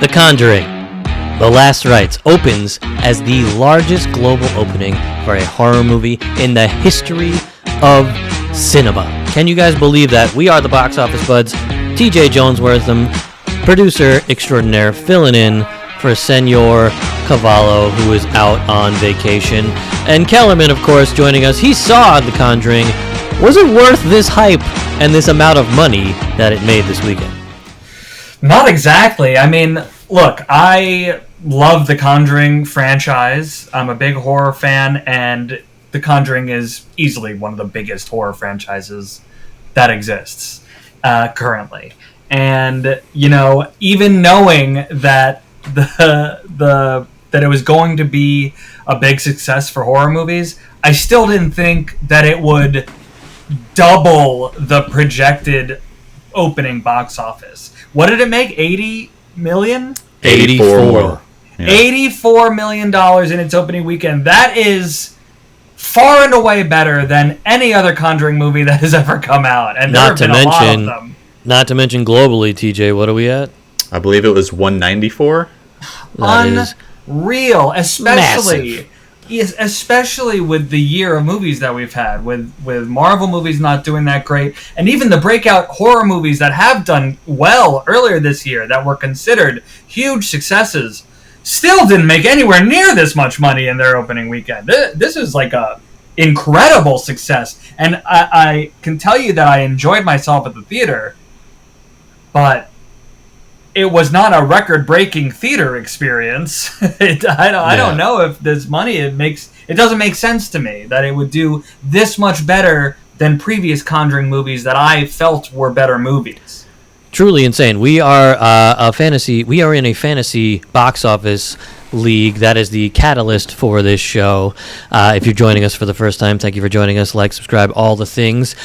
The Conjuring, The Last Rites opens as the largest global opening for a horror movie in the history of cinema. Can you guys believe that? We are the Box Office Buds. TJ Joneswortham, producer extraordinaire, filling in for Senor Cavallo, who is out on vacation. And Kellerman, of course, joining us. He saw The Conjuring. Was it worth this hype and this amount of money that it made this weekend? Not exactly. I mean, look, I love the Conjuring franchise. I'm a big horror fan, and the Conjuring is easily one of the biggest horror franchises that exists currently. And, you know, even knowing that that it was going to be a big success for horror movies, I still didn't think that it would double the projected opening box office. What did it make? 80 million? 84. Yeah. $84 million in its opening weekend. That is far and away better than any other Conjuring movie that has ever come out. And there have been a lot of them. Not to mention globally, TJ, what are we at? I believe it was 194. Unreal, especially with the year of movies that we've had, with Marvel movies not doing that great, and even the breakout horror movies that have done well earlier this year that were considered huge successes still didn't make anywhere near this much money in their opening weekend. This is like a incredible success, and I can tell you that I enjoyed myself at the theater, but it was not a record-breaking theater experience. I don't know if this money, it doesn't make sense to me that it would do this much better than previous Conjuring movies that I felt were better movies. Truly insane. We are in a fantasy box office league. That is the catalyst for this show. If you're joining us for the first time, thank you for joining us. Like, subscribe, all the things.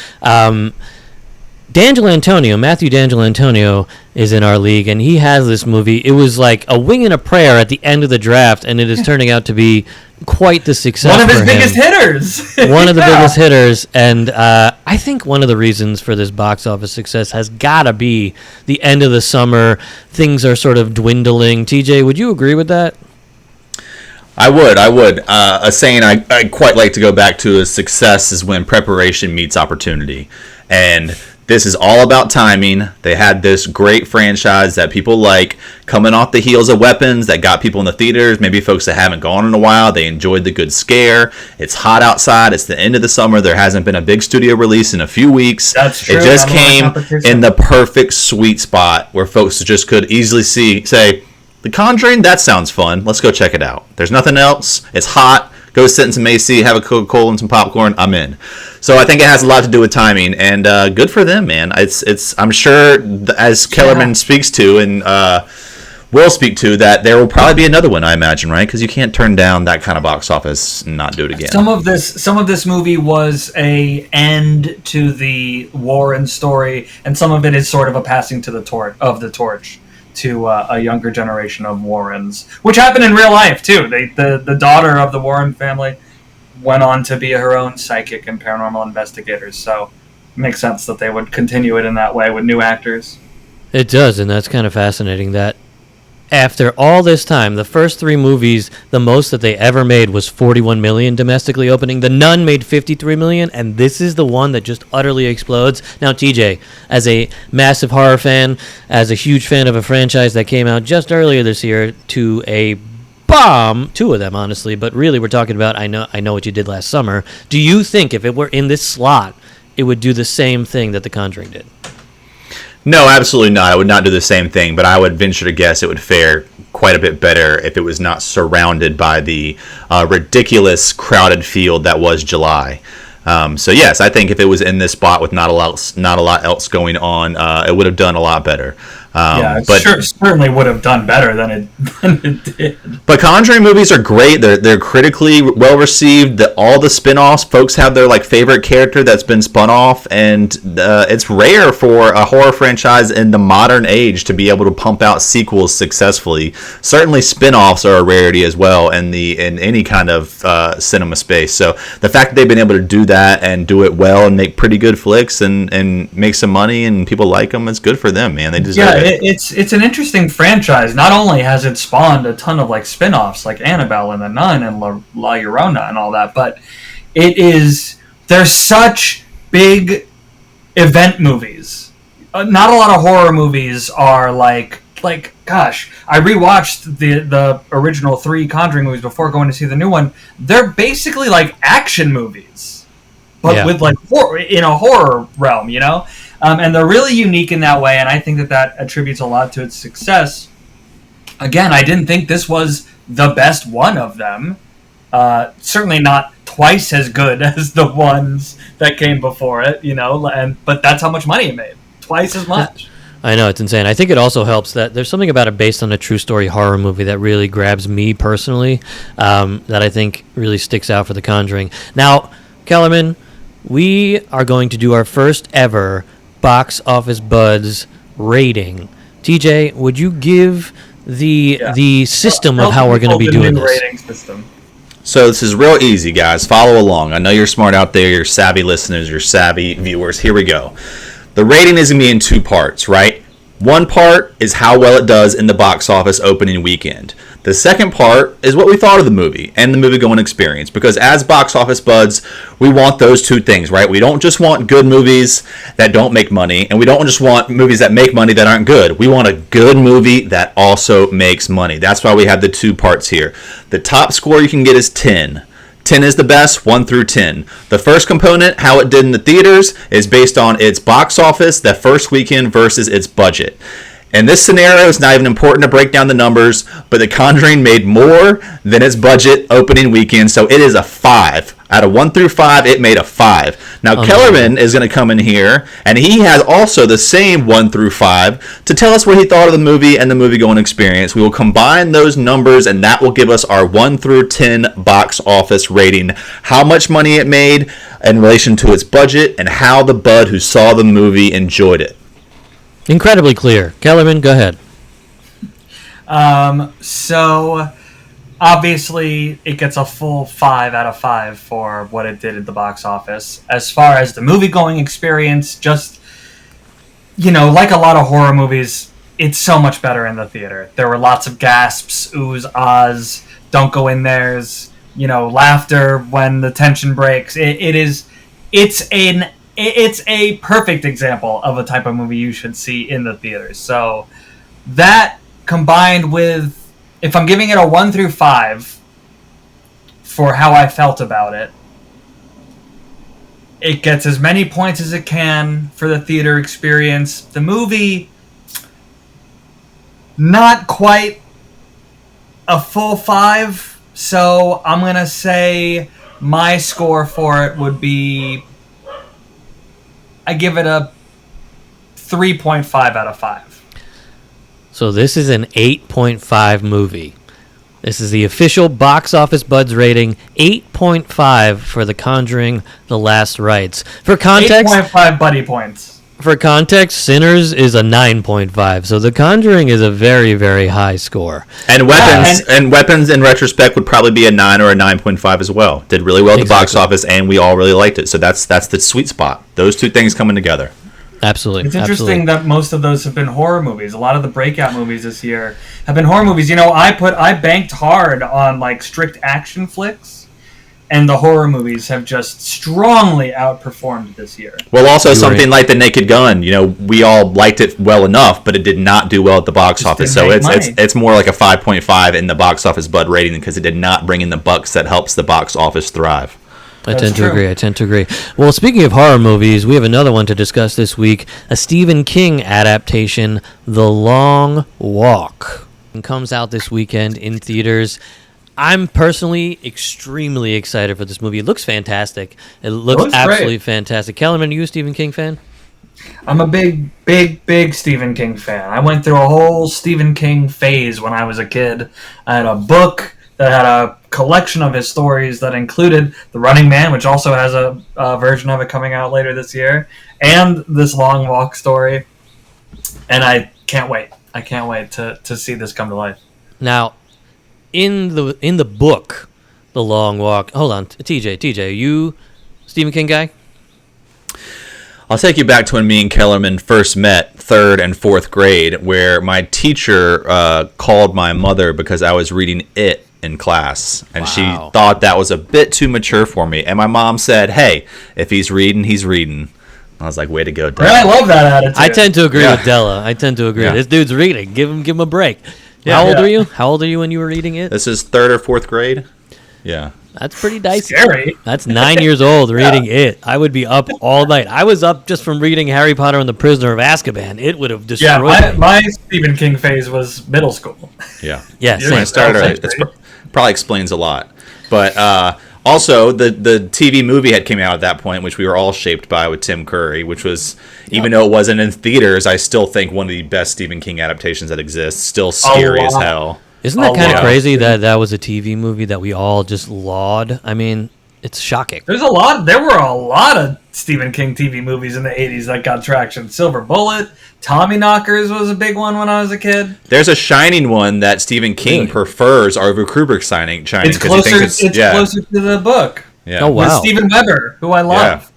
Matthew D'Angelo Antonio is in our league, and he has this movie. It was like a wing and a prayer at the end of the draft, and it is turning out to be quite the success for him. One of his biggest hitters. One of the biggest hitters, and I think one of the reasons for this box office success has got to be the end of the summer. Things are sort of dwindling. TJ, would you agree with that? I would. A saying I quite like to go back to is success is when preparation meets opportunity. And this is all about timing. They had this great franchise that people like coming off the heels of Weapons that got people in the theaters. Maybe folks that haven't gone in a while. They enjoyed the good scare. It's hot outside. It's the end of the summer. There hasn't been a big studio release in a few weeks. That's true. It just came in the perfect sweet spot where folks just could easily say, The Conjuring, that sounds fun. Let's go check it out. There's nothing else. It's hot. Go sit in some AC, have a Coca-Cola and some popcorn. I'm in. So I think it has a lot to do with timing, and good for them, man. It's I'm sure, as Kellerman speaks to and will speak to, that there will probably be another one, I imagine, right? Because you can't turn down that kind of box office and not do it again. Some of this movie was a end to the Warren story, and some of it is sort of a passing to the torch to a younger generation of Warrens, which happened in real life too. The daughter of the Warren family went on to be her own psychic and paranormal investigators, so it makes sense that they would continue it in that way with new actors. It does, and that's kind of fascinating that after all this time, the first three movies, the most that they ever made was $41 million domestically opening. The Nun made $53 million, and this is the one that just utterly explodes. Now, TJ, as a massive horror fan, as a huge fan of a franchise that came out just earlier this year to a bomb, two of them, honestly, but really we're talking about I know what you did last summer. Do you think if it were in this slot, it would do the same thing that The Conjuring did? No, absolutely not. I would not do the same thing, but I would venture to guess it would fare quite a bit better if it was not surrounded by the ridiculous crowded field that was July. So yes, I think if it was in this spot with not a lot else going on, it would have done a lot better. Certainly would have done better than it did. But Conjuring movies are great. They're critically well received. All the spin-offs, folks have their favorite character that's been spun off, and it's rare for a horror franchise in the modern age to be able to pump out sequels successfully. Certainly, spin-offs are a rarity as well in any kind of cinema space. So the fact that they've been able to do that and do it well and make pretty good flicks and make some money and people like them, it's good for them, man. They deserve it. ahead. it's an interesting franchise. Not only has it spawned a ton of like spin-offs like Annabelle and the Nun and La Llorona and all that, but they're such big event movies. Not a lot of horror movies are like gosh, I rewatched the original 3 Conjuring movies before going to see the new one. They're basically like action movies, but with like in a horror realm, you know. And they're really unique in that way, and I think that attributes a lot to its success. Again, I didn't think this was the best one of them. Certainly not twice as good as the ones that came before it, you know. But that's how much money it made, twice as much. I know, it's insane. I think it also helps that there's something about it based on a true story horror movie that really grabs me personally, that I think really sticks out for The Conjuring. Now, Kellerman, we are going to do our first ever Box Office Buds rating. TJ, would you give the system of how we're going to be doing this? Rating system. So this is real easy, guys. Follow along. I know you're smart out there. You're savvy listeners. You're savvy viewers. Here we go. The rating is going to be in 2 parts, right? One part is how well it does in the box office opening weekend. The second part is what we thought of the movie and the movie-going experience. Because as box office buds, we want those 2 things, right? We don't just want good movies that don't make money, and we don't just want movies that make money that aren't good. We want a good movie that also makes money. That's why we have the 2 parts here. The top score you can get is 10. 10 is the best, 1 through 10. The first component, how it did in the theaters, is based on its box office that first weekend versus its budget. In this scenario, it's not even important to break down the numbers, but The Conjuring made more than its budget opening weekend, so it is a 5. Out of 1 through 5, it made a 5. Now, Kellerman is going to come in here, and he has also the same 1 through 5 to tell us what he thought of the movie and the movie-going experience. We will combine those numbers, and that will give us our 1 through 10 box office rating, how much money it made in relation to its budget, and how the bud who saw the movie enjoyed it. Incredibly clear. Kellerman, go ahead. So obviously it gets a full 5 out of 5 for what it did at the box office. As far as the movie-going experience, just, you know, like a lot of horror movies, it's so much better in the theater. There were lots of gasps, oohs, ahs, don't go in there's, you know, laughter when the tension breaks. It's a perfect example of a type of movie you should see in the theaters. So that combined with, if I'm giving it a 1 through 5 for how I felt about it, it gets as many points as it can for the theater experience. The movie, not quite a full 5, so I'm going to say my score for it would be, I give it a 3.5 out of 5. So this is an 8.5 movie. This is the official Box Office Buds rating, 8.5 for The Conjuring: The Last Rites. For context, 8.5 buddy points. For context, Sinners is a 9.5. So The Conjuring is a very, very high score. And Weapons in retrospect would probably be a 9 or a 9.5 as well. Did really well at the box office, and we all really liked it. So that's the sweet spot. Those 2 things coming together. Absolutely. It's interesting that most of those have been horror movies. A lot of the breakout movies this year have been horror movies. You know, I banked hard on like strict action flicks, and the horror movies have just strongly outperformed this year. Well, also something like The Naked Gun. You know, we all liked it well enough, but it did not do well at the box office. So it's more like a 5.5 in the box office bud rating because it did not bring in the bucks that helps the box office thrive. I tend to agree. Well, speaking of horror movies, we have another one to discuss this week, a Stephen King adaptation, The Long Walk. It comes out this weekend in theaters. I'm personally extremely excited for this movie. It looks fantastic. It looks absolutely fantastic. Kellerman, are you a Stephen King fan? I'm a big Stephen King fan. I went through a whole Stephen King phase when I was a kid. I had a book that had a collection of his stories that included The Running Man, which also has a version of it coming out later this year, and this Long Walk story. And I can't wait. I can't wait to see this come to life. Now, in the book, The Long Walk. Hold on, TJ, are you Stephen King guy? I'll take you back to when me and Kellerman first met, 3rd and 4th grade, where my teacher called my mother because I was reading It in class, and she thought that was a bit too mature for me. And my mom said, "Hey, if he's reading, he's reading." I was like, "Way to go, Dad." I love that attitude. I tend to agree with Della. I tend to agree. Yeah. This dude's reading. Give him a break. Yeah. How old are you? How old are you when you were reading it? This is 3rd or 4th grade. Yeah. That's pretty dicey. Scary. That's 9 years old reading it. I would be up all night. I was up just from reading Harry Potter and the Prisoner of Azkaban. It would have destroyed me. My Stephen King phase was middle school. Yeah. Yeah, When I started, it probably explains a lot. But also, the TV movie had came out at that point, which we were all shaped by with Tim Curry, which was, even though it wasn't in theaters, I still think one of the best Stephen King adaptations that exists. Still scary as hell. Isn't that kind of crazy that was a TV movie that we all just laud? I mean, it's shocking. There were a lot of Stephen King TV movies in the 80s that got traction. Silver Bullet, Tommyknockers was a big one when I was a kid. There's a Shining one that Stephen King prefers over Kubrick's Shining. It's closer to the book. Yeah. Oh, wow. With Steven Weber, who I love. Yeah.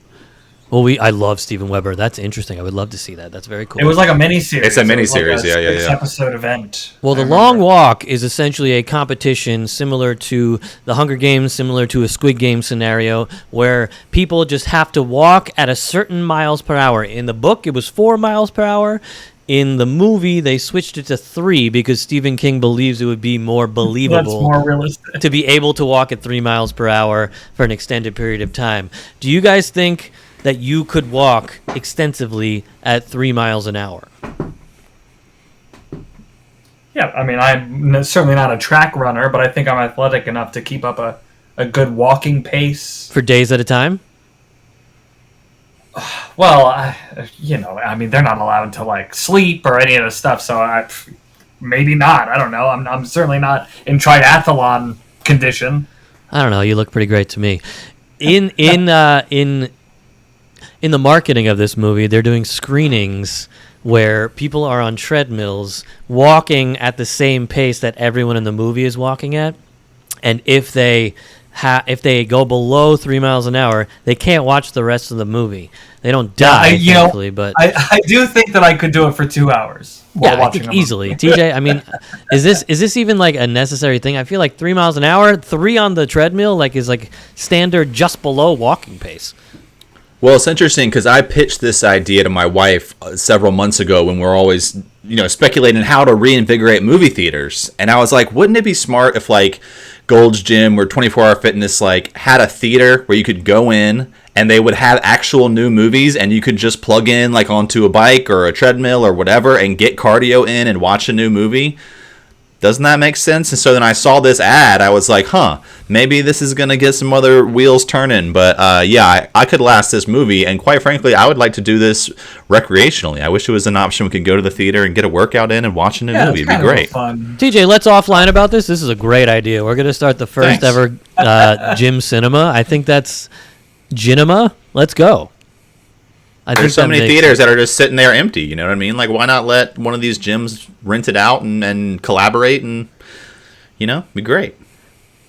Well, I love Steven Weber. That's interesting. I would love to see that. That's very cool. It was like a miniseries. It's a miniseries, yeah. 6-episode event. Well, The Long Walk is essentially a competition similar to the Hunger Games, similar to a Squid Game scenario, where people just have to walk at a certain miles per hour. In the book, it was 4 miles per hour. In the movie, they switched it to 3 because Stephen King believes it would be more believable. That's more realistic. To be able to walk at 3 miles per hour for an extended period of time. Do you guys think that you could walk extensively at 3 miles an hour? Yeah, I mean, I'm certainly not a track runner, but I think I'm athletic enough to keep up a good walking pace. For days at a time? Well, I mean, they're not allowed to, like, sleep or any of the stuff, so maybe not. I don't know. I'm certainly not in triathlon condition. I don't know. You look pretty great to me. In the marketing of this movie, they're doing screenings where people are on treadmills walking at the same pace that everyone in the movie is walking at. And if they go below 3 miles an hour, they can't watch the rest of the movie. They don't die, thankfully, but I do think that I could do it for 2 hours while watching I think easily. TJ, I mean, is this even like a necessary thing? I feel like 3 miles an hour, 3 on the treadmill, is like standard just below walking pace. Well, it's interesting because I pitched this idea to my wife several months ago when we're always, speculating how to reinvigorate movie theaters. And I was like, wouldn't it be smart if Gold's Gym or 24-Hour Fitness had a theater where you could go in and they would have actual new movies and you could just plug in onto a bike or a treadmill or whatever and get cardio in and watch a new movie? Doesn't that make sense? And so then I saw this ad. I was like, maybe this is going to get some other wheels turning. But I could last this movie. And quite frankly, I would like to do this recreationally. I wish it was an option we could go to the theater and get a workout in and watch a new movie. It'd be great. Fun. TJ, let's offline about this. This is a great idea. We're going to start the first ever gym cinema. I think that's Ginema. Let's go. There's so many theaters that are just sitting there empty. You know what I mean? Why not let one of these gyms rent it out and collaborate and, be great.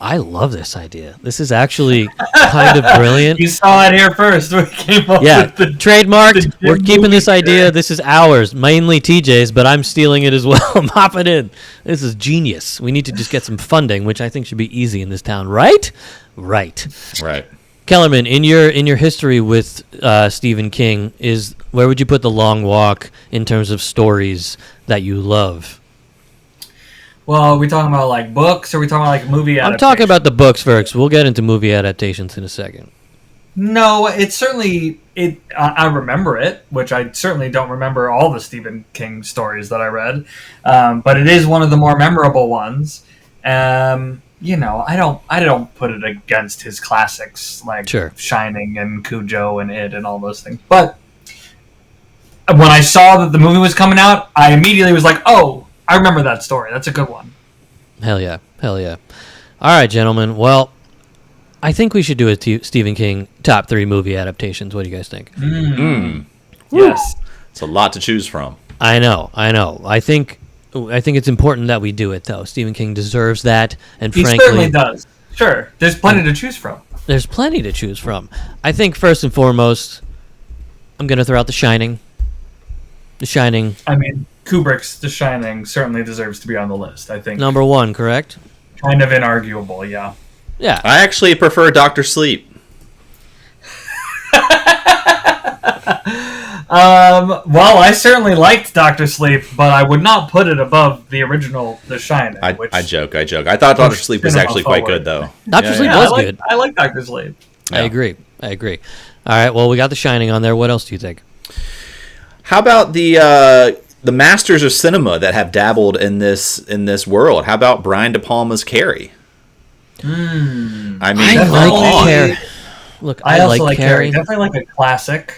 I love this idea. This is actually kind of brilliant. You saw it here first. We came up with the trademarked. We're keeping this idea. This is ours, mainly TJ's, but I'm stealing it as well. Mop it in. This is genius. We need to just get some funding, which I think should be easy in this town, right? Right. Kellerman, in your history with Stephen King, where would you put The Long Walk in terms of stories that you love? Well, are we talking about books, or are we talking about movie adaptations? I'm talking about the books first. We'll get into movie adaptations in a second. No, it's certainly I remember it, which I certainly don't remember all the Stephen King stories that I read, but it is one of the more memorable ones. I don't put it against his classics Shining and Cujo and It and all those things. But when I saw that the movie was coming out, I immediately was like, oh, I remember that story. That's a good one. Hell yeah. All right, gentlemen. Well, I think we should do a Stephen King top 3 movie adaptations. What do you guys think? Yes. It's a lot to choose from. I know. I think it's important that we do it, though. Stephen King deserves that, and he frankly, certainly does. Sure, there's plenty to choose from. I think first and foremost, I'm gonna throw out The Shining. The Shining, I mean, Kubrick's The Shining certainly deserves to be on the list. I think number 1, correct? kind of inarguable. Yeah. Yeah. I actually prefer Doctor Sleep. Well, I certainly liked Doctor Sleep, but I would not put it above the original The Shining. I joke. I thought Doctor Sleep was actually quite good, though. Doctor Sleep was good. I like Doctor Sleep. I agree. All right, well, we got The Shining on there. What else do you think? How about the masters of cinema that have dabbled in this world? How about Brian De Palma's Carrie? I mean, I like Carrie. Look, I also like Carrie. Definitely like a classic.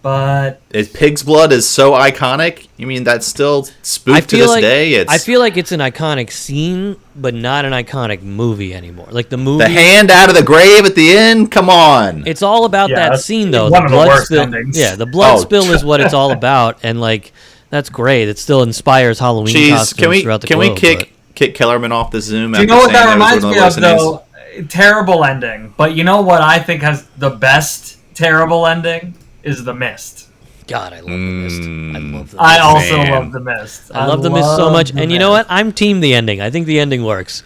But Pig's Blood is so iconic. You mean that's still spoofed to this day? I feel like it's an iconic scene, but not an iconic movie anymore. Like the movie, the hand out of the grave at the end. Come on, it's all about that scene, though. One of the worst spill, endings. yeah, the blood spill is what it's all about, and like that's great. It still inspires Halloween costumes throughout the globe. Can we kick Kellerman off the Zoom? Do you know what that reminds me of, though? Terrible ending. But you know what I think has the best terrible ending is The Mist. God, I love The Mist. I love The Mist. I also love The Mist. I love The Mist so much. And you know what? I'm team the ending. I think the ending works.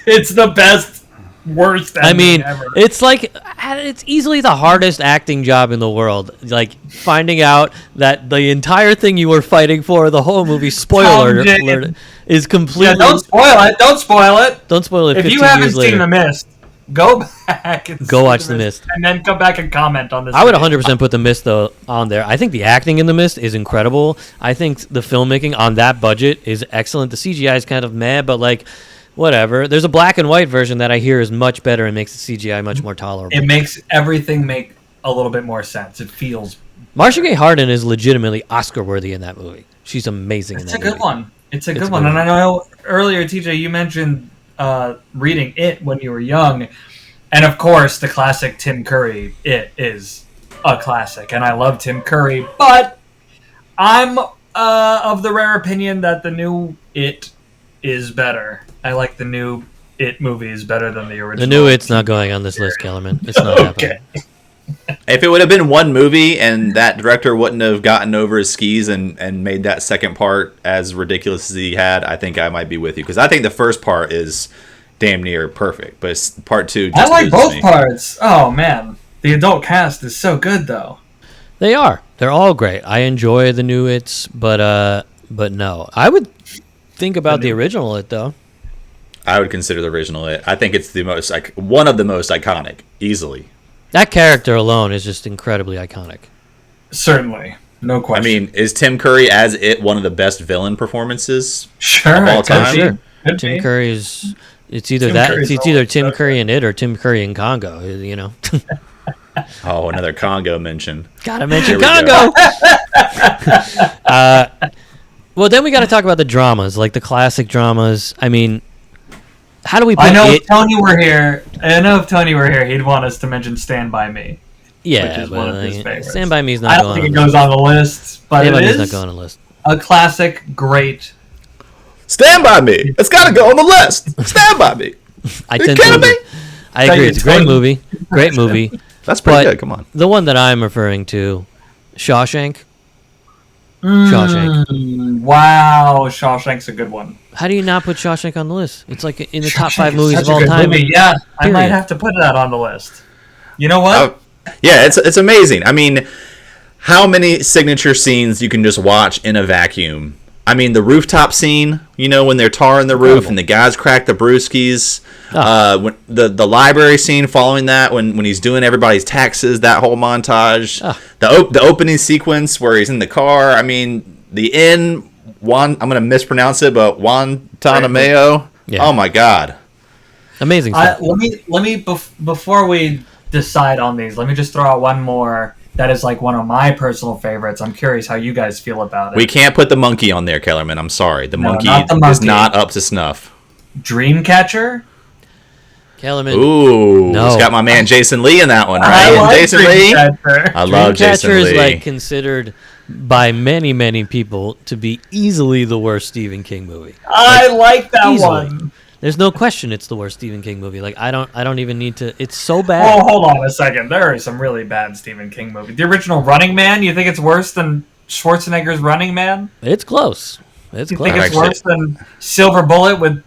It's the best, worst ending ever. It's like, it's easily the hardest acting job in the world. Like, finding out that the entire thing you were fighting for, the whole movie, spoiler alert, is completely... Yeah, don't spoil it. Don't spoil it. Don't spoil it 15 If years you haven't later. seen The Mist, go back and watch The Mist. and then come back and comment on this. I would 100% put The Mist though on there. I think the acting in The Mist is incredible. I think the filmmaking on that budget is excellent. The CGI is kind of meh, but like whatever. There's a black and white version that I hear is much better and makes the CGI much more tolerable. It makes everything make a little bit more sense. It feels. Marcia Gay Harden is legitimately Oscar worthy in that movie. She's amazing in that movie. It's a good one. It's a good one. And I know earlier, TJ, you mentioned reading It when you were young. And of course, the classic Tim Curry, It is a classic. And I love Tim Curry. But I'm of the rare opinion that the new It is better. I like the new It movies better than the original. The new It's not going on this list, Kellerman. It's not happening. If it would have been one movie and that director wouldn't have gotten over his skis and made that second part as ridiculous as he had, I think I might be with you. Because I think the first part is damn near perfect. But part two just I like loses both me. parts. Oh, man. The adult cast is so good, though. They are. They're all great. I enjoy the new It's, but no. I would think about the original It, though. I would consider the original It. I think it's the most one of the most iconic, easily. That character alone is just incredibly iconic. Certainly. No question. I mean, is Tim Curry as It one of the best villain performances sure, of all time? Sure. Could Tim be. Curry is... It's either Tim that. Curry's It's either always Tim so Curry good. in It or Tim Curry in Congo. You know. Oh, another Congo mention. Gotta mention Here we Congo. Well, then we got to talk about the dramas, like the classic dramas. I mean, how do we put I know It? if Tony were here, he'd want us to mention Stand By Me. Yeah, which is but one of his favorites. Stand By Me is not I don't going think on it the goes on the list, but Stand By it Me is not is going on the list. a classic, great. Stand By Me. It's got to go on the list. Stand By Me. I You tend kidding to me? agree. I agree. It's a great movie. Great movie. That's pretty But good. Come on. the one that I'm referring to, Shawshank. Shawshank. Wow, Shawshank's a good one. How do you not put Shawshank on the list? It's like in the top Shawshank 5 is movies such of a all good time. movie. Yeah, I might Period. have to put that on the list. You know what? Yeah, it's amazing. I mean, how many signature scenes you can just watch in a vacuum? I mean, the rooftop scene, you know, when they're tarring the roof and the guys crack the brewskis. When the library scene following that, when he's doing everybody's taxes, that whole montage. The opening sequence where he's in the car. I mean, the inn, I'm going to mispronounce it, but Guantanamo. Yeah. Oh, my God. Amazing stuff. Let me before we decide on these, let me just throw out one more that is like one of my personal favorites. I'm curious how you guys feel about it. We can't put the monkey on there, Kellerman. I'm sorry. The monkey not the is monkey. not up to snuff. Dreamcatcher? Kellerman. Ooh, No. it's got my man Jason Lee in that one, right? I And like Jason Lee. Dreamcatcher. I love Jason Dreamcatcher Lee. is like considered by many, many people to be easily the worst Stephen King movie. I like that Easily. one. There's no question it's the worst Stephen King movie. Like I don't even need to. It's so bad. Oh, hold on a second. There are some really bad Stephen King movies. The original Running Man. You think it's worse than Schwarzenegger's Running Man? It's close. It's You close. think it's worse than Silver Bullet with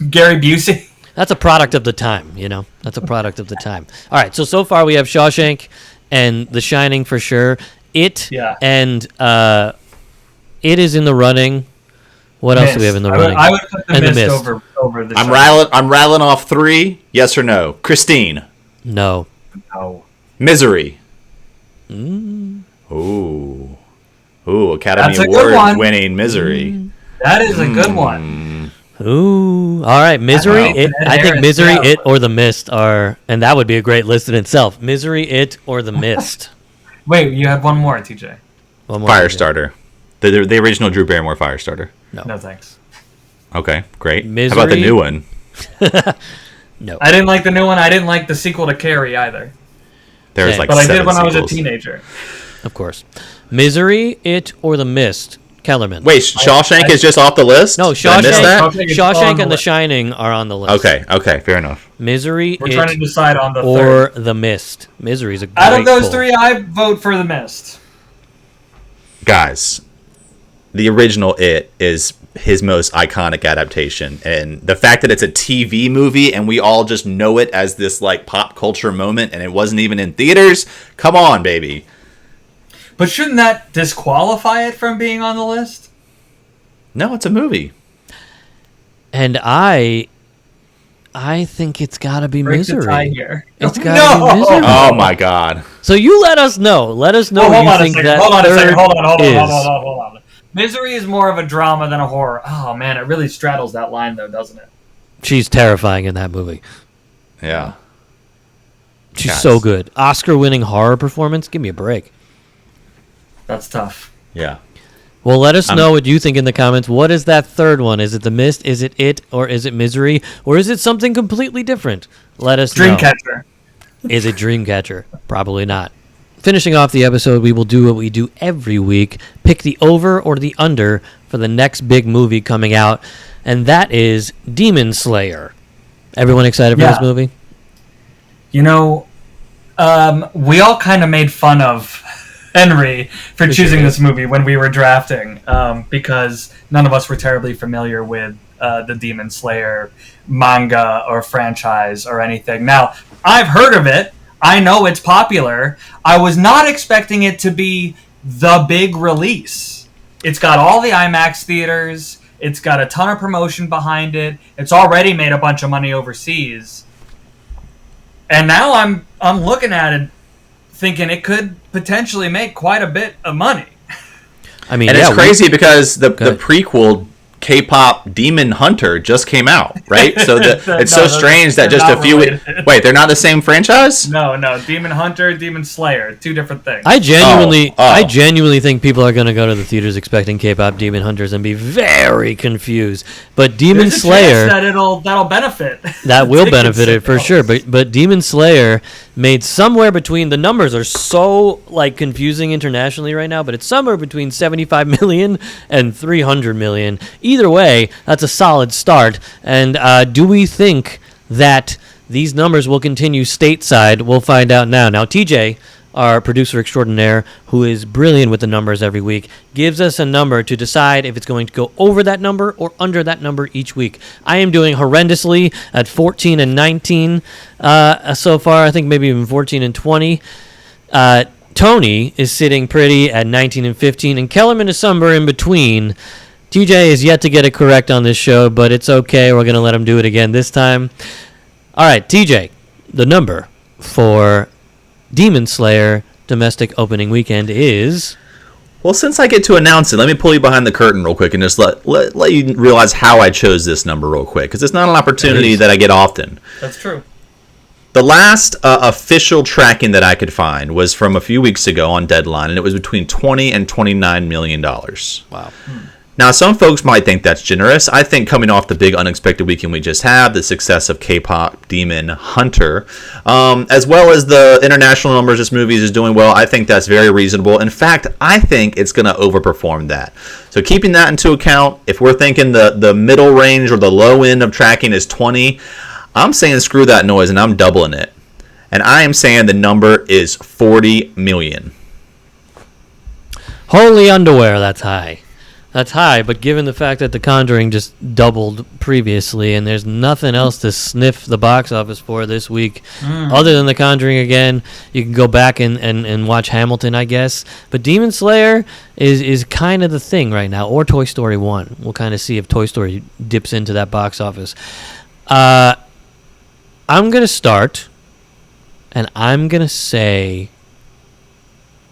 Gary Busey? That's a product of the time, you know. That's a product of the time. All right, so far we have Shawshank and The Shining for sure. It and It is in the running. What else do we have in the running? I would put the Mist over the Shining. I'm rattling off 3. Yes or no? Christine. No. No. Misery. Ooh, Academy Award winning Misery. That is a good one. Ooh, all right. Misery. I think Misery, It, or The Mist are, and that would be a great list in itself. Misery, It, or The Mist. Wait, you have one more, TJ. One more. Firestarter. The original Drew Barrymore Firestarter. No thanks. Okay, great. Misery. How about the new one? No. I didn't like the new one. I didn't like the sequel to Carrie either. There was like but I 7 did when sequels. I was a teenager. Of course. Misery, It, or The Mist. Kellerman. Wait, Shawshank is just off the list? No, Did I miss that? Shawshank and The Shining are on the list. Okay, fair enough. Misery, We're trying to decide on the or third. The Mist. Misery's a great Out of those pull. 3, I vote for The Mist. Guys, the original It is his most iconic adaptation, and the fact that it's a TV movie and we all just know it as this like pop culture moment and it wasn't even in theaters, come on, baby. But shouldn't that disqualify it from being on the list? No, it's a movie. And I think it's got to be Break the tie Misery. here. It's got to be Misery. Oh my god. So you let us know. Let us know Oh, what hold you on a think second. that Hold on a second. third Hold on. Misery is more of a drama than a horror. Oh man, it really straddles that line though, doesn't it? She's terrifying in that movie. Yeah. She's Guys. so good. Oscar-winning horror performance. Give me a break. That's tough. Yeah. Well, let us know what you think in the comments. What is that third one? Is it The Mist? Is it It? Or is it Misery? Or is it something completely different? Let us know. Dreamcatcher. Is it Dreamcatcher? Probably not. Finishing off the episode, we will do what we do every week. Pick the over or the under for the next big movie coming out. And that is Demon Slayer. Everyone excited for this movie? You know, we all kind of made fun of Henry for choosing this movie when we were drafting, because none of us were terribly familiar with the Demon Slayer manga or franchise or anything. Now, I've heard of it. I know it's popular. I was not expecting it to be the big release. It's got all the IMAX theaters. It's got a ton of promotion behind it. It's already made a bunch of money overseas. And now I'm looking at it thinking it could potentially make quite a bit of money. I mean, And it's crazy because the prequel K-pop Demon Hunter just came out, right? So it's so strange that just a few... Wait, they're not the same franchise? No, Demon Hunter, Demon Slayer, 2 different things. I genuinely think people are going to go to the theaters expecting K-pop Demon Hunters and be very confused. But Demon There's a Slayer, chance that that'll benefit. that will benefit it for sure. But Demon Slayer made somewhere between, the numbers are so like confusing internationally right now, but it's somewhere between 75 million and 300 million. Either way, that's a solid start. And do we think that these numbers will continue stateside? We'll find out now. Now, TJ, our producer extraordinaire, who is brilliant with the numbers every week, gives us a number to decide if it's going to go over that number or under that number each week. I am doing horrendously at 14 and 19 so far. I think maybe even 14 and 20. Tony is sitting pretty at 19 and 15, and Kellerman is somewhere in between. TJ is yet to get it correct on this show, but it's okay. We're going to let him do it again this time. All right, TJ, the number for Demon Slayer domestic opening weekend is... Well, since I get to announce it, let me pull you behind the curtain real quick and just let you realize how I chose this number real quick, because it's not an opportunity that I get often. That's true. The last official tracking that I could find was from a few weeks ago on Deadline, and it was between $20 and $29 million. Wow. Now, some folks might think that's generous. I think coming off the big unexpected weekend we just had, the success of K-pop Demon Hunter, as well as the international numbers this movie is doing well, I think that's very reasonable. In fact, I think it's going to overperform that. So keeping that into account, if we're thinking the middle range or the low end of tracking is 20, I'm saying screw that noise and I'm doubling it. And I am saying the number is 40 million. Holy underwear, that's high. That's high, but given the fact that The Conjuring just doubled previously and there's nothing else to sniff the box office for this week other than The Conjuring again, you can go back and watch Hamilton, I guess. But Demon Slayer is kind of the thing right now, or Toy Story 1. We'll kind of see if Toy Story dips into that box office. I'm going to start, and I'm going to say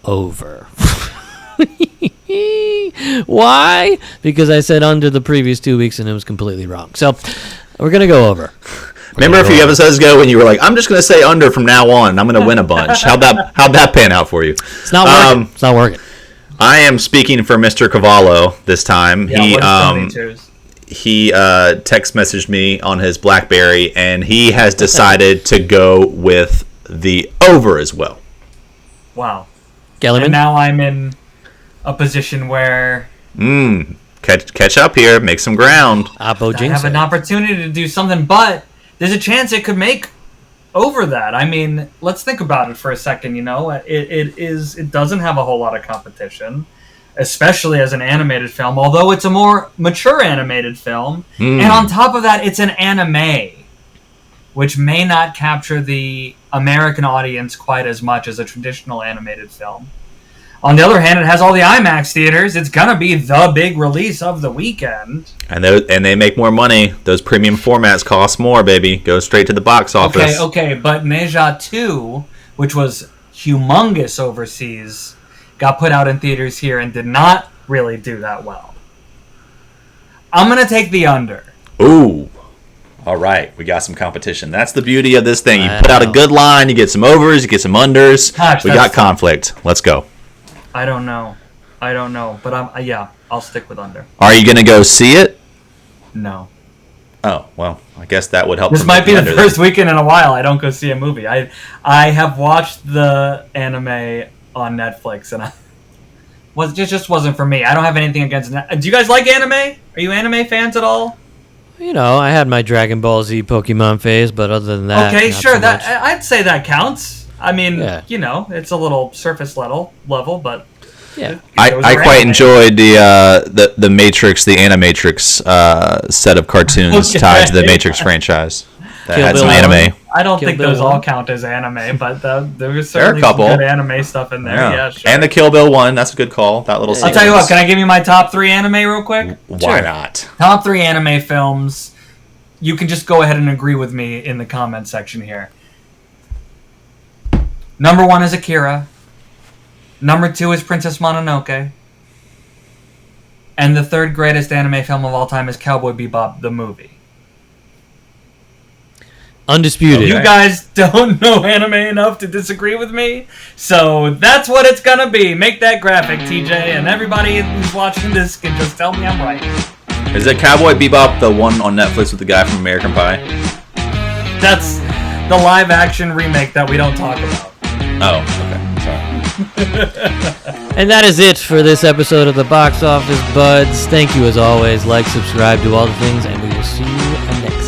over. Why? Because I said under the previous 2 weeks and it was completely wrong. So we're going to go over. Remember a few episodes ago when you were like, I'm just going to say under from now on and I'm going to win a bunch. How'd that pan out for you? It's not working. It's not working. I am speaking for Mr. Cavallo this time. Yeah, he text messaged me on his BlackBerry and he has decided to go with the over as well. Wow. Kellerman? And now I'm in a position where Catch up here, make some ground. I have an opportunity to do something, but there's a chance it could make over that. I mean, let's think about it for a second. You know, it doesn't have a whole lot of competition, especially as an animated film. Although it's a more mature animated film, and on top of that, it's an anime, which may not capture the American audience quite as much as a traditional animated film. On the other hand, it has all the IMAX theaters. It's going to be the big release of the weekend. And they make more money. Those premium formats cost more, baby. Go straight to the box office. Okay, but Neja 2, which was humongous overseas, got put out in theaters here and did not really do that well. I'm going to take the under. Ooh. All right, we got some competition. That's the beauty of this thing. You put out a good line, you get some overs, you get some unders. Gosh, we got conflict. Let's go. I don't know, but I'll stick with under. Are you going to go see it? No. Oh, well, I guess that would help. This might be the first weekend in a while I don't go see a movie. I have watched the anime on Netflix, and it just wasn't for me. I don't have anything against it. Do you guys like anime? Are you anime fans at all? You know, I had my Dragon Ball Z Pokemon phase, but other than that, okay, sure. so That I'd say that counts. I mean, You know, it's a little surface level, but yeah. I quite enjoyed the Matrix, the Animatrix set of cartoons tied to the Matrix franchise that had some anime. I don't think those all count as anime, but there was certainly some good anime stuff in there. Yeah, sure. And the Kill Bill one, that's a good call. That little. I'll tell you what. Can I give you my top 3 anime real quick? Why not? Top 3 anime films. You can just go ahead and agree with me in the comment section here. Number 1 is Akira. Number 2 is Princess Mononoke. And the third greatest anime film of all time is Cowboy Bebop, the movie. Undisputed. You guys don't know anime enough to disagree with me, so that's what it's gonna be. Make that graphic, TJ, and everybody who's watching this can just tell me I'm right. Is it Cowboy Bebop the one on Netflix with the guy from American Pie? That's the live-action remake that we don't talk about. Oh, okay. Sorry. And that is it for this episode of the Box Office Buds. Thank you as always. Like, subscribe, do all the things, and we will see you next time.